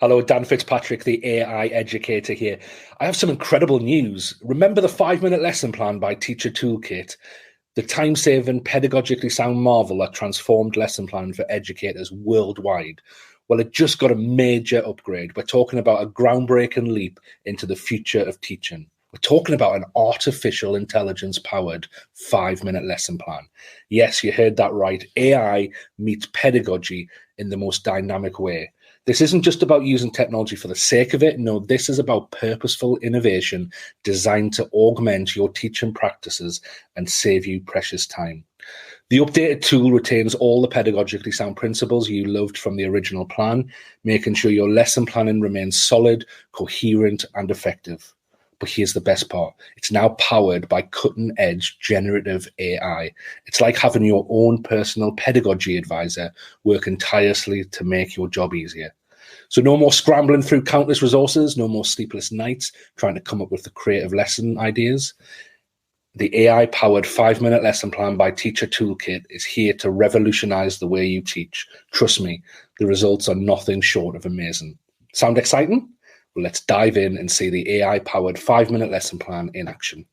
Hello, Dan Fitzpatrick, the AI educator here. I have some incredible news. Remember the 5-minute lesson plan by TeacherToolKit, the time-saving, pedagogically sound marvel that transformed lesson plan for educators worldwide? Well, it just got a major upgrade. We're talking about a groundbreaking leap into the future of teaching. We're talking about an artificial intelligence-powered 5-minute lesson plan. Yes, you heard that right. AI meets pedagogy in the most dynamic way. This isn't just about using technology for the sake of it. No, this is about purposeful innovation designed to augment your teaching practices and save you precious time. The updated tool retains all the pedagogically sound principles you loved from the original plan, making sure your lesson planning remains solid, coherent, and effective. But here's the best part. It's now powered by cutting-edge generative AI. It's like having your own personal pedagogy advisor working tirelessly to make your job easier. So no more scrambling through countless resources, no more sleepless nights trying to come up with the creative lesson ideas. The AI-powered 5-minute lesson plan by TeacherToolKit is here to revolutionize the way you teach. Trust me, the results are nothing short of amazing. Sound exciting? Well, let's dive in and see the AI-powered 5-minute lesson plan in action.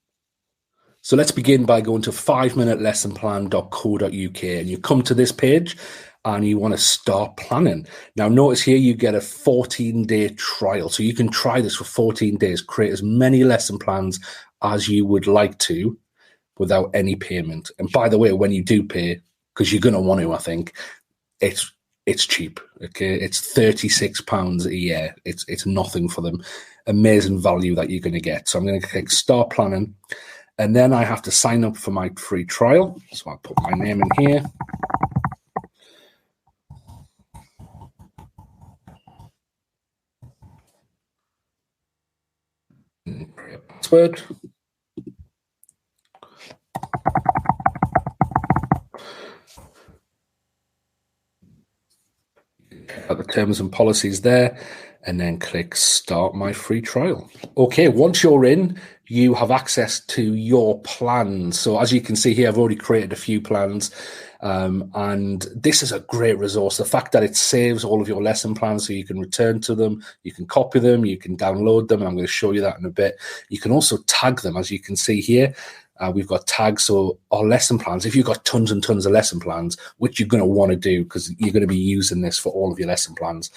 So let's begin by going to 5minutelessonplan.co.uk, and you come to this page and you want to start planning. Now, notice here you get a 14-day trial. So you can try this for 14 days, create as many lesson plans as you would like to without any payment. And by the way, when you do pay, because you're going to want to, I think, it's cheap. Okay, it's £36 a year. It's nothing for them. Amazing value that you're going to get. So I'm going to click Start Planning, and then I have to sign up for my free trial. So I'll put my name in here. Password. At the terms and policies there, and then click Start My Free Trial. Okay, once you're in, you have access to your plans. So as you can see here, I've already created a few plans, and this is a great resource. The fact that it saves all of your lesson plans so you can return to them, you can copy them, you can download them, and I'm going to show you that in a bit. You can also tag them, as you can see here. We've got tags, so our lesson plans, if you've got tons and tons of lesson plans, which you're going to want to do because you're going to be using this for all of your lesson plans,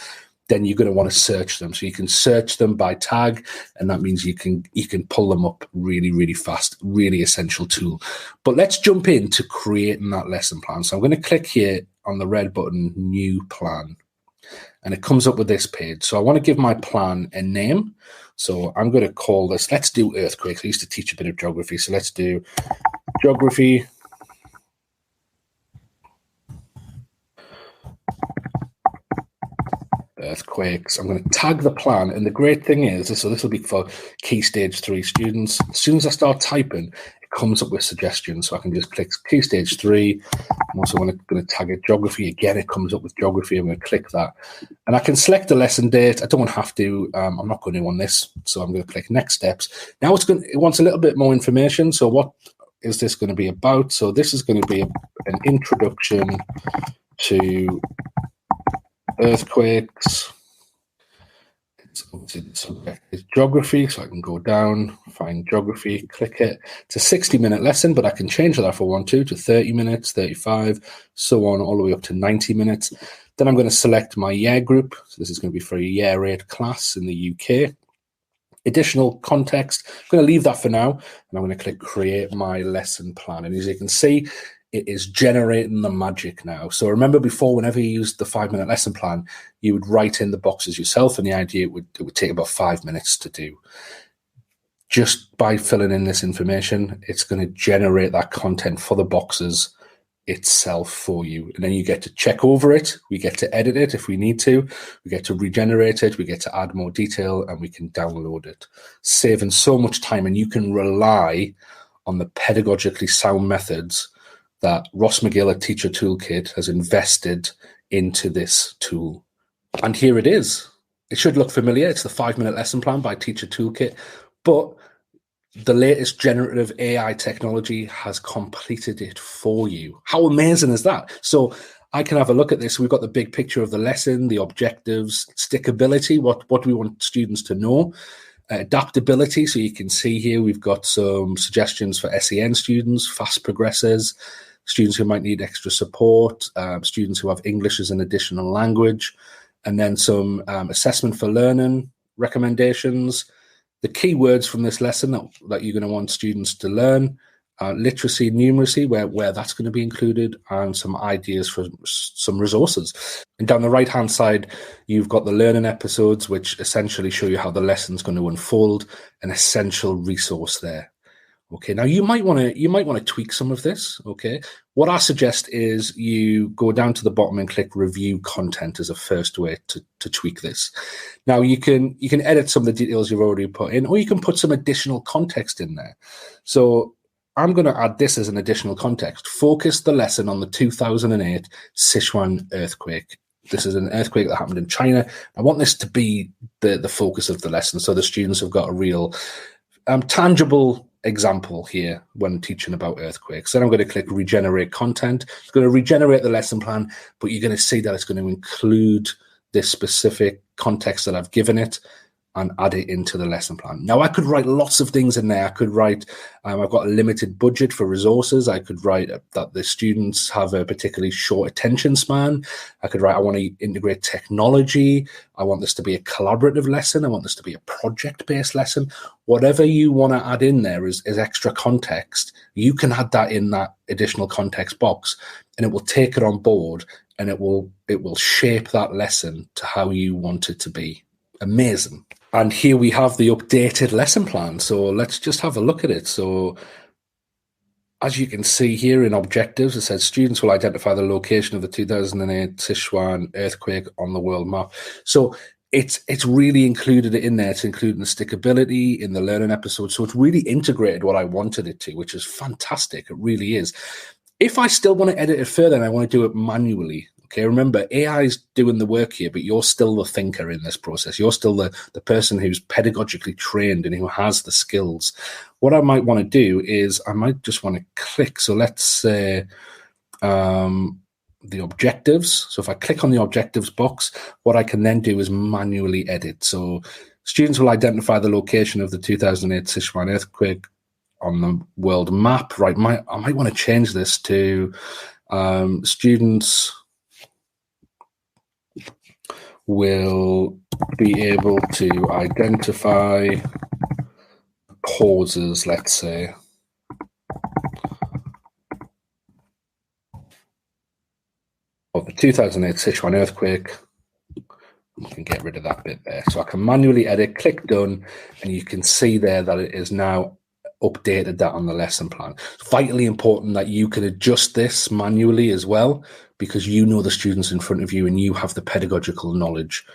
then you're going to want to search them. So you can search them by tag, and that means you can pull them up really, really fast. Really essential tool. But let's jump into creating that lesson plan. So I'm going to click here on the red button, New Plan, and it comes up with this page. So I want to give my plan a name. So I'm going to call this, let's do earthquakes. I used to teach a bit of geography, so let's do geography. Earthquakes. I'm going to tag the plan, and the great thing is, so this will be for Key Stage 3 students. As soon as I start typing, it comes up with suggestions, so I can just click Key Stage 3. I'm also going to tag it geography. Again, it comes up with geography. I'm going to click that, and I can select the lesson date. I don't have to. I'm not going to on this, so I'm going to click Next Steps. Now it wants a little bit more information. So what is this going to be about? So this is going to be an introduction to earthquakes. It's geography, so I can go down, find geography, click it. It's a 60-minute lesson, but I can change that if I want to 30 minutes, 35, so on, all the way up to 90 minutes. Then I'm going to select my year group. So this is going to be for a year 8 class in the UK. Additional context, I'm going to leave that for now, and I'm going to click Create My Lesson Plan. And as you can see, it is generating the magic now. So remember before, whenever you used the 5-minute lesson plan, you would write in the boxes yourself, and the idea it would take about 5 minutes to do. Just by filling in this information, it's going to generate that content for the boxes itself for you. And then you get to check over it. We get to edit it if we need to. We get to regenerate it. We get to add more detail, and we can download it, saving so much time. And you can rely on the pedagogically sound methods that Ross McGill at TeacherToolKit has invested into this tool. And here it is. It should look familiar. It's the 5-minute lesson plan by TeacherToolKit, but the latest generative AI technology has completed it for you. How amazing is that? So I can have a look at this. We've got the big picture of the lesson, the objectives, stickability, what do we want students to know, adaptability. So you can see here we've got some suggestions for SEN students, fast progressors, students who might need extra support, students who have English as an additional language, and then some assessment for learning recommendations. The key words from this lesson that you're going to want students to learn: literacy and numeracy, where that's going to be included, and some ideas for some resources. And down the right-hand side, you've got the learning episodes, which essentially show you how the lesson's going to unfold, an essential resource there. Okay, now you might want to tweak some of this. Okay, what I suggest is you go down to the bottom and click review content as a first way to tweak this. Now you can edit some of the details you've already put in, or you can put some additional context in there. So I'm going to add this as an additional context. Focus the lesson on the 2008 Sichuan earthquake. This is an earthquake that happened in China. I want this to be the focus of the lesson, so the students have got a real tangible example here when teaching about earthquakes. Then I'm going to click regenerate content. It's going to regenerate the lesson plan, but you're going to see that it's going to include this specific context that I've given it and add it into the lesson plan. Now, I could write lots of things in there. I could write, I've got a limited budget for resources. I could write that the students have a particularly short attention span. I could write, I want to integrate technology. I want this to be a collaborative lesson. I want this to be a project-based lesson. Whatever you want to add in there is extra context. You can add that in that additional context box, and it will take it on board, and it will shape that lesson to how you want it to be. Amazing. And here we have the updated lesson plan. So let's just have a look at it. So as you can see here in objectives, it says students will identify the location of the 2008 Sichuan earthquake on the world map. So it's really included it in there. It's including the stickability in the learning episode. So it's really integrated what I wanted it to, which is fantastic. It really is. If I still want to edit it further and I want to do it manually, okay, remember, AI is doing the work here, but you're still the thinker in this process. You're still the person who's pedagogically trained and who has the skills. What I might want to do is I might just want to click. So let's say the objectives. So if I click on the objectives box, what I can then do is manually edit. So students will identify the location of the 2008 Sichuan earthquake on the world map. Right, I might want to change this to students will be able to identify causes, let's say, of the 2008 Sichuan earthquake. We can get rid of that bit there. So I can manually edit, click done, and you can see there that it is now updated that on the lesson plan. It's vitally important that you can adjust this manually as well, because you know the students in front of you and you have the pedagogical knowledge.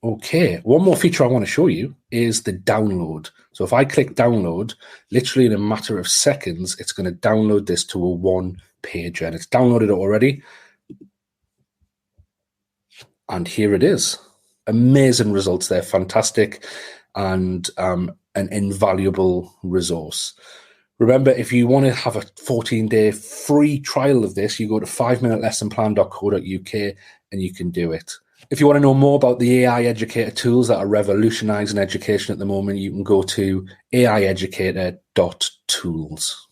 Okay, one more feature I want to show you is the download. So if I click download, literally in a matter of seconds, it's going to download this to a one-pager, and it's downloaded it already. And here it is. Amazing results there, fantastic, and an invaluable resource. Remember, if you want to have a 14-day free trial of this, you go to 5minutelessonplan.co.uk and you can do it. If you want to know more about the AI educator tools that are revolutionizing education at the moment, you can go to aieducator.tools.